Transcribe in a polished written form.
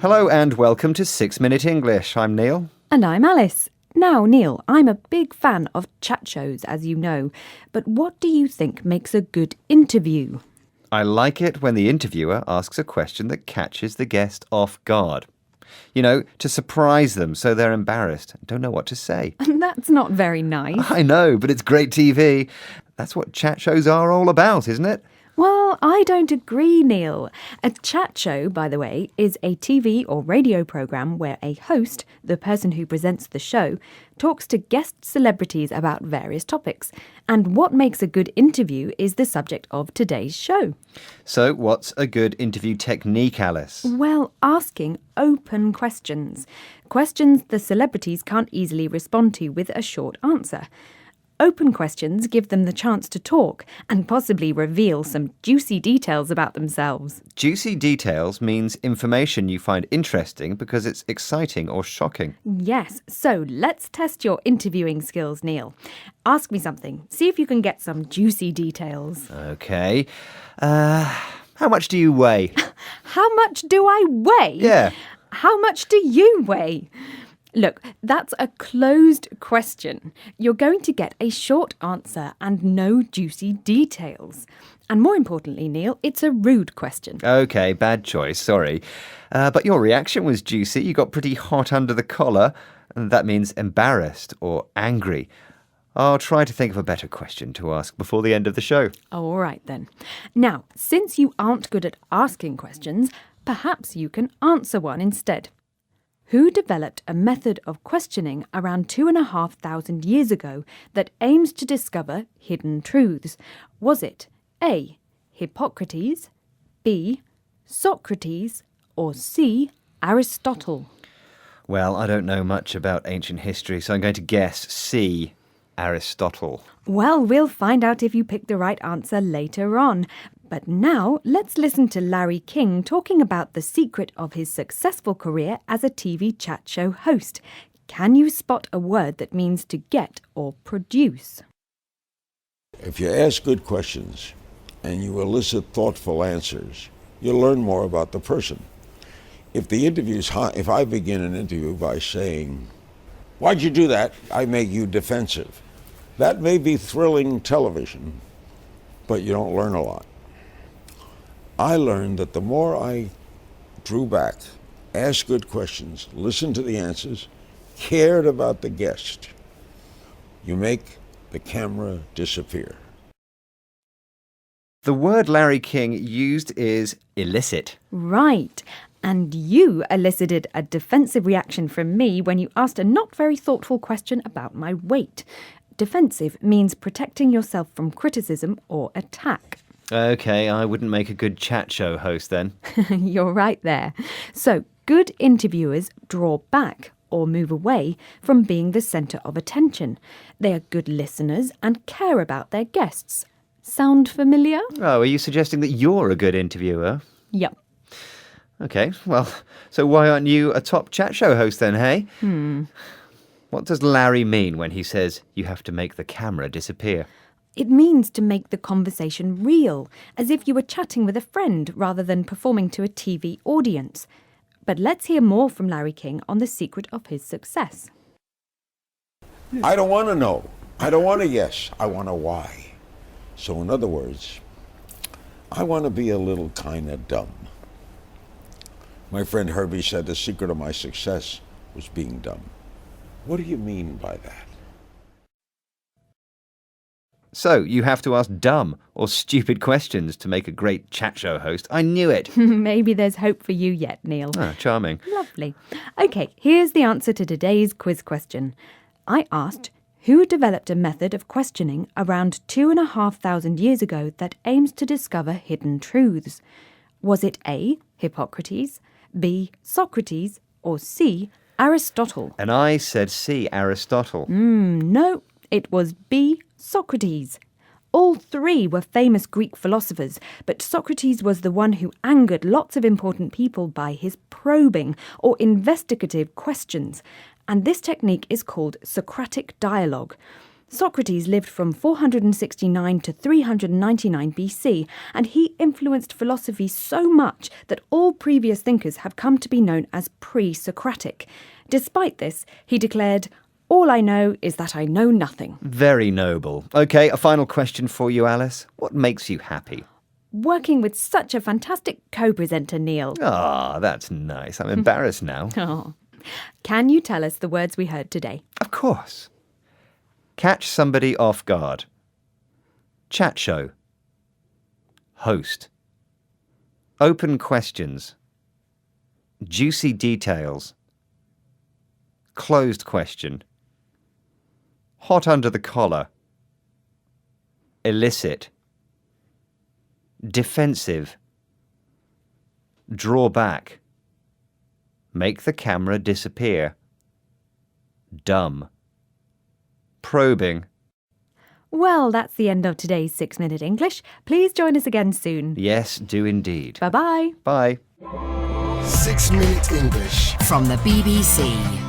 Hello and welcome to 6 Minute English. I'm Neil. And I'm Alice. Now, Neil, I'm a big fan of chat shows, as you know. But what do you think makes a good interview? I like it when the interviewer asks a question that catches the guest off guard. You know, to surprise them so they're embarrassed and don't know what to say. That's not very nice. I know, but it's great TV. That's what chat shows are all about, isn't it? Well, I don't agree, Neil. A chat show, by the way, is a TV or radio programme where a host, the person who presents the show, talks to guest celebrities about various topics. And what makes a good interview is the subject of today's show. So, what's a good interview technique, Alice? Well, asking open questions. Questions the celebrities can't easily respond to with a short answer. Open questions give them the chance to talk and possibly reveal some juicy details about themselves. Juicy details means information you find interesting because it's exciting or shocking. Yes, so let's test your interviewing skills, Neil. Ask me something. See if you can get some juicy details. Okay. How much do you weigh? How much do I weigh? Yeah. How much do you weigh? Look, that's a closed question. You're going to get a short answer and no juicy details. And more importantly, Neil, it's a rude question. Okay, bad choice, sorry. But your reaction was juicy. You got pretty hot under the collar. And that means embarrassed or angry. I'll try to think of a better question to ask before the end of the show. All right, then. Now, since you aren't good at asking questions, perhaps you can answer one instead. Who developed a method of questioning around 2,500 years ago that aims to discover hidden truths? Was it A. Hippocrates, B. Socrates, or C. Aristotle? Well, I don't know much about ancient history, so I'm going to guess C. Aristotle. Well, we'll find out if you pick the right answer later on. But now, let's listen to Larry King talking about the secret of his successful career as a TV chat show host. Can you spot a word that means to get or produce? If you ask good questions and you elicit thoughtful answers, you'll learn more about the person. If I begin an interview by saying, "Why'd you do that?" I make you defensive. That may be thrilling television, but you don't learn a lot. I learned that the more I drew back, asked good questions, listened to the answers, cared about the guest, you make the camera disappear. The word Larry King used is elicit. Right. And you elicited a defensive reaction from me when you asked a not very thoughtful question about my weight. Defensive means protecting yourself from criticism or attack. Okay, I wouldn't make a good chat show host then. You're right there. So, good interviewers draw back or move away from being the centre of attention. They are good listeners and care about their guests. Sound familiar? Oh, are you suggesting that you're a good interviewer? Yep. Okay, well, so why aren't you a top chat show host then, hey? What does Larry mean when he says you have to make the camera disappear? It means to make the conversation real, as if you were chatting with a friend rather than performing to a TV audience. But let's hear more from Larry King on the secret of his success. I don't want to know. I don't want a yes. I want a why. So in other words, I want to be a little kind of dumb. My friend Herbie said the secret of my success was being dumb. What do you mean by that? So, you have to ask dumb or stupid questions to make a great chat show host. I knew it. Maybe there's hope for you yet, Neil. Ah, charming. Lovely. OK, here's the answer to today's quiz question. I asked, who developed a method of questioning around 2,500 years ago that aims to discover hidden truths? Was it A. Hippocrates, B. Socrates, or C. Aristotle? And I said C. Aristotle. No, it was B. Socrates. All three were famous Greek philosophers, but Socrates was the one who angered lots of important people by his probing or investigative questions. And this technique is called Socratic dialogue. Socrates lived from 469 to 399 BC, and he influenced philosophy so much that all previous thinkers have come to be known as pre-Socratic. Despite this, he declared, "All I know is that I know nothing." Very noble. OK, a final question for you, Alice. What makes you happy? Working with such a fantastic co-presenter, Neil. Ah, that's nice. I'm embarrassed now. Oh. Can you tell us the words we heard today? Of course. Catch somebody off guard. Chat show. Host. Open questions. Juicy details. Closed question. Hot under the collar. Illicit. Defensive. Draw back. Make the camera disappear. Dumb. Probing. Well, that's the end of today's 6-Minute English. Please join us again soon. Yes, do indeed. Bye-bye. Bye. 6 Minute English from the BBC.